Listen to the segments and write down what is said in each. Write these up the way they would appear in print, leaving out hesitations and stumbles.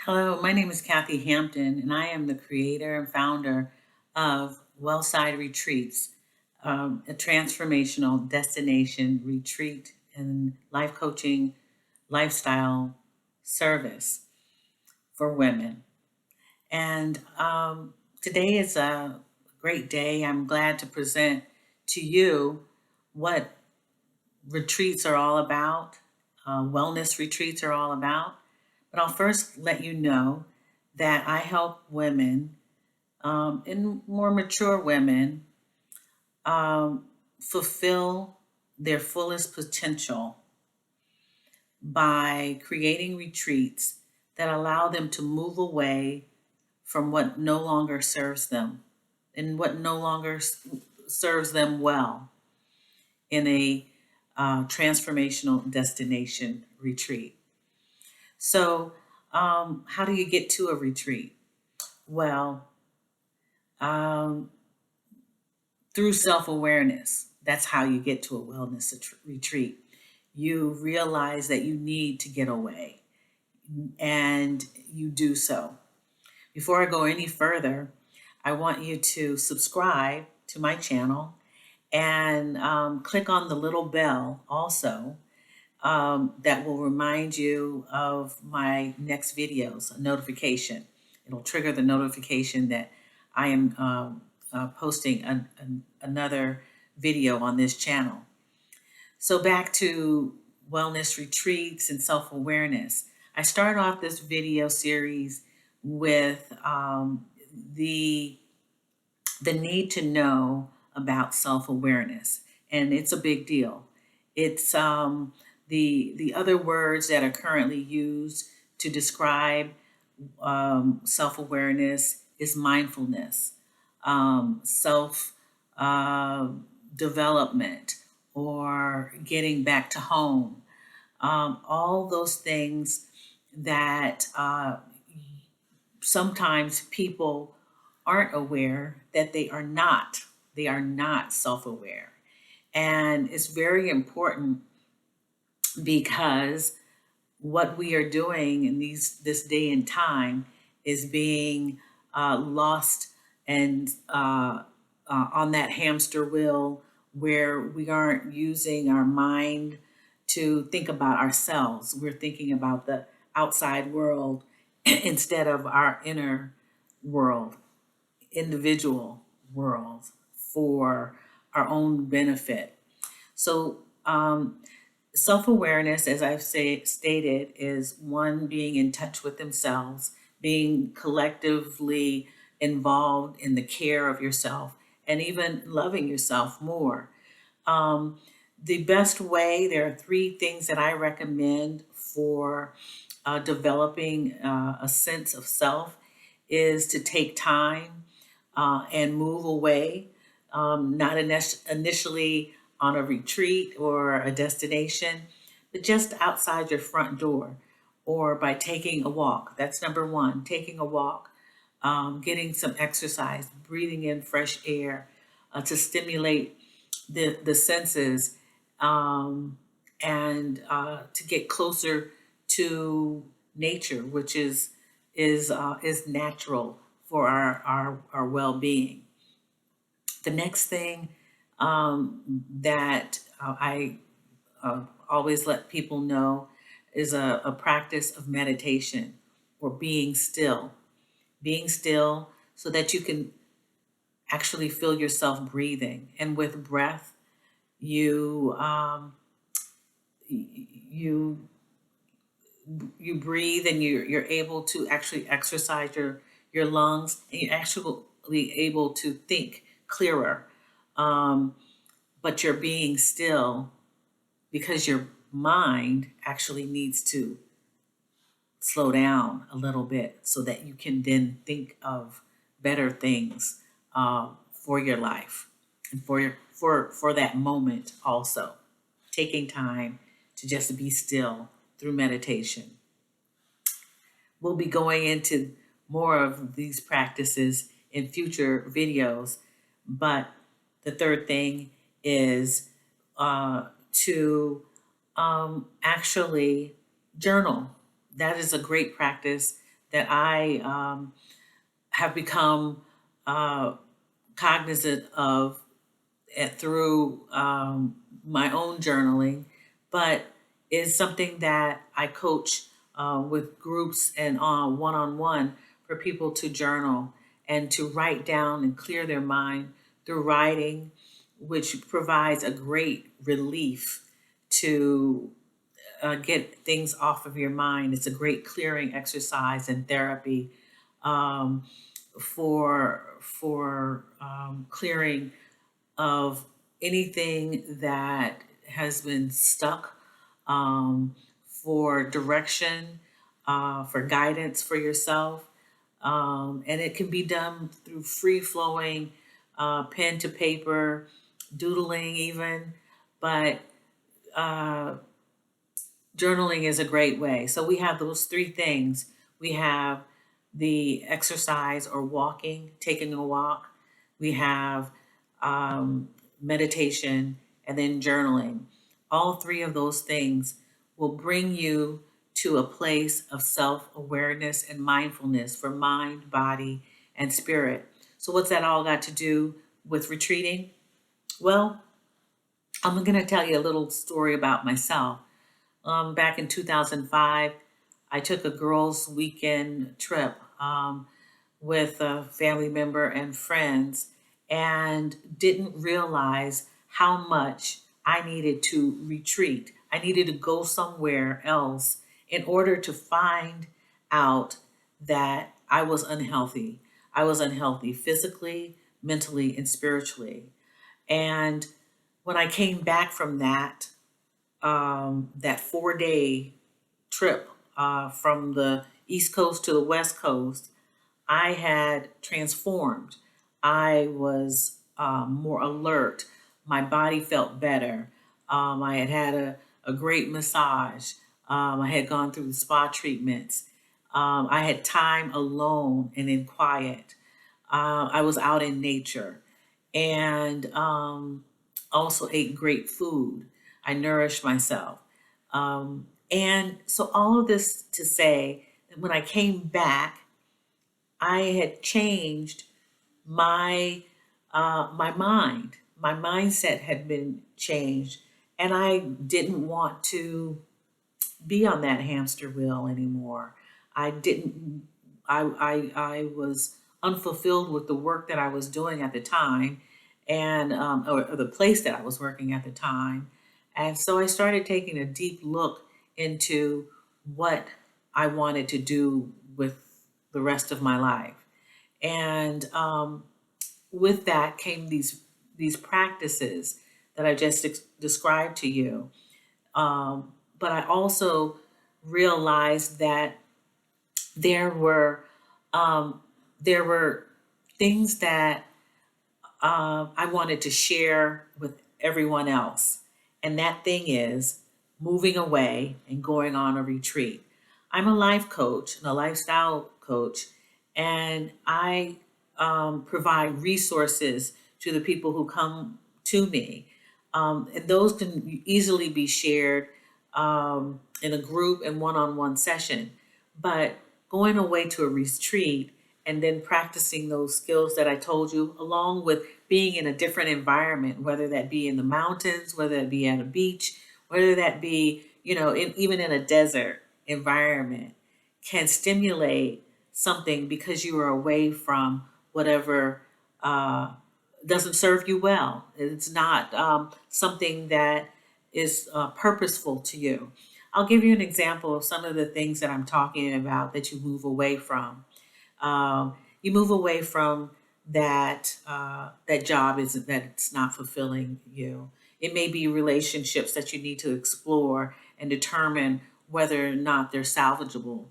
Hello, my name is Kathy Hampton, and I am the creator and founder of Retreats, a transformational destination retreat and life coaching lifestyle service for women. And today is a great day. I'm glad to present to you what retreats are all about, wellness retreats are all about. But I'll first let you know that I help women and more mature women fulfill their fullest potential by creating retreats that allow them to move away from what no longer serves them and what no longer serves them well in a transformational destination retreat. So, how do you get to a retreat? Well, um, through self awareness. That's how you get to a wellness retreat. You realize that you need to get away, and you do so. Before I go any further, I want you to subscribe to my channel and click on the little bell also that will remind you of my next videos, a notification. It'll trigger the notification that I am posting another video on this channel. So back to wellness retreats and self-awareness. I start off this video series with the need to know about self-awareness, and it's a big deal. It's the other words that are currently used to describe self-awareness is mindfulness, self development, or getting back to home. All those things that sometimes people aren't aware that they are not. They are not self-aware. And it's very important because what we are doing in this day and time is being lost and on that hamster wheel where we aren't using our mind to think about ourselves. We're thinking about the outside world instead of our inner world, individual world for our own benefit. So self-awareness, as I've stated, is one, being in touch with themselves, being collectively involved in the care of yourself, and even loving yourself more. The best way, there are three things that I recommend for developing a sense of self, is to take time and move away, not initially on a retreat or a destination, but just outside your front door or by taking a walk. That's number one, taking a walk, getting some exercise, breathing in fresh air to stimulate the senses and to get closer to nature, which is natural for our well-being. The next thing that I always let people know is a practice of meditation or being still so that you can actually feel yourself breathing. And with breath, you you you breathe and you're able to actually exercise your lungs, and you're actually able to think clearer. Um, but you're being still because your mind actually needs to slow down a little bit so that you can then think of better things for your life and for that moment also. Taking time to just be still through meditation. We'll be going into more of these practices in future videos, but the third thing is to actually journal. That is a great practice that I have become cognizant of through my own journaling, but is something that I coach with groups and one on one for people to journal and to write down and clear their mind through writing, which provides a great relief to get things off of your mind. It's a great clearing exercise and therapy um, for clearing of anything that has been stuck, um, for direction, for guidance for yourself. And it can be done through free flowing, pen to paper, doodling, even. But uh, journaling is a great way. So we have those three things. We have the exercise or walking, taking a walk. We have um, meditation, and then journaling. All three of those things will bring you to a place of self awareness and mindfulness for mind, body, and spirit. So, what's that all got to do with retreating? Well, I'm going to tell you a little story about myself. Back in 2005, I took a girls' weekend trip with a family member and friends, and didn't realize how much I needed to retreat. I needed to go somewhere else in order to find out that I was unhealthy. I was unhealthy physically, mentally, and spiritually. And when I came back from that 4 day trip from the East Coast to the West Coast, I had transformed. I was more alert. My body felt better. I had had a great massage. I had gone through the spa treatments. I had time alone and in quiet. I was out in nature, and also ate great food. I nourished myself. And so, all of this to say that when I came back, I had changed my my mind. My mindset had been changed, and I didn't want to be on that hamster wheel anymore. I didn't. I was unfulfilled with the work that I was doing at the time, and or the place that I was working at the time, and so I started taking a deep look into what I wanted to do with the rest of my life. And with that came these practices that I just described to you. But I also realized that there were um, there were things that I wanted to share with everyone else, and that thing is moving away and going on a retreat. I'm a life coach and a lifestyle coach, and I provide resources to the people who come to me. And those can easily be shared in a group and one on one session. But going away to a retreat and then practicing those skills that I told you, along with being in a different environment, whether that be in the mountains, whether it be at a beach, whether that be, even in a desert environment, can stimulate something because you are away from whatever doesn't serve you well. It's not something that is purposeful to you. I'll give you an example of some of the things that I'm talking about that you move away from. You move away from that job isn't that it's not fulfilling you. It may be relationships that you need to explore and determine whether or not they're salvageable,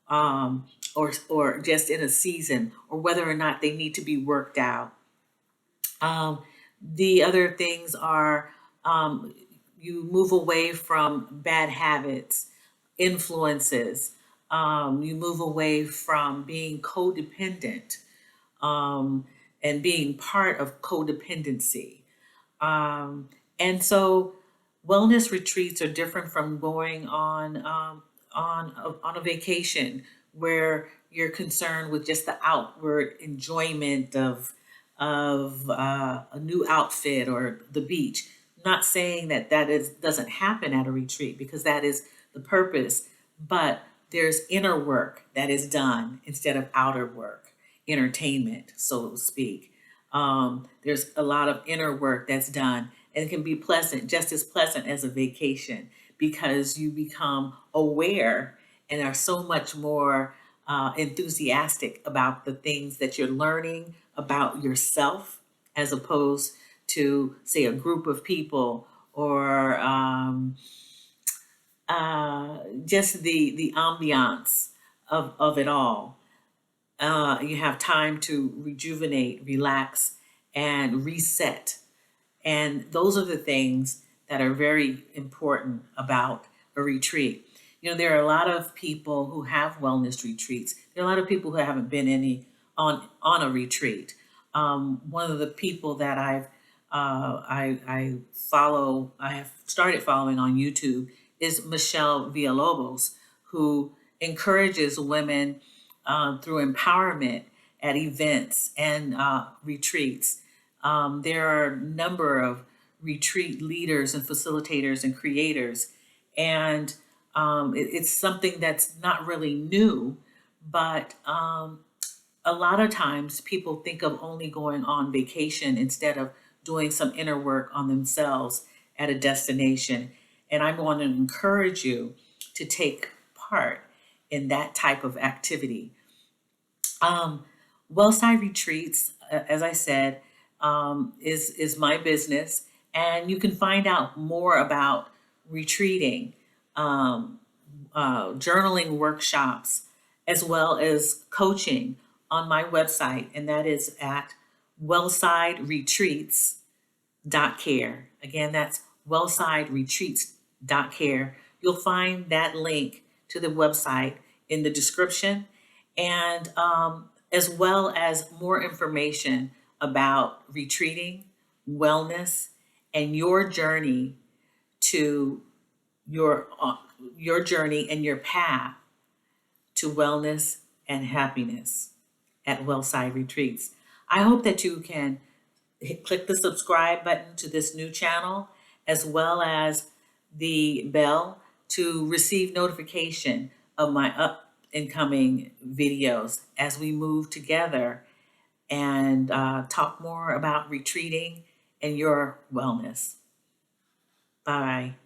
or just in a season, or whether or not they need to be worked out. The other things are you move away from bad habits, influences. You move away from being codependent, um, and being part of codependency. Um, and so, wellness retreats are different from going on a vacation where you're concerned with just the outward enjoyment of a new outfit or the beach. I'm not saying that doesn't happen at a retreat, because that is the purpose, but there's inner work that is done instead of outer work, entertainment, so to speak. There's a lot of inner work that's done, and it can be pleasant, just as pleasant as a vacation, because you become aware and are so much more enthusiastic about the things that you're learning about yourself, as opposed to, say, a group of people, or just the ambiance of it all. You have time to rejuvenate, relax, and reset. And those are the things that are very important about a retreat. There are a lot of people who have wellness retreats. There are a lot of people who haven't been any on a retreat. One of the people that I follow, I have started following on YouTube, is Michelle Vialobos, who encourages women through empowerment at events and retreats. There are a number of retreat leaders and facilitators and creators, and it's something that's not really new, but a lot of times people think of only going on vacation instead of doing some inner work on themselves at a destination. And I want to encourage you to take part in that type of activity. Wellside Retreats, as I said, is my business, and you can find out more about retreating, journaling workshops, as well as coaching on my website, and that is at wellsideretreats.care. Again, that's wellsideretreats.care. You'll find that link to the website in the description, and as well as more information about retreating, wellness, and your journey to your journey and your path to wellness and happiness at Wellside Retreats. I hope that you can click the subscribe button to this new channel, as well as the bell to receive notification of my incoming videos as we move together and talk more about retreating and your wellness. Bye.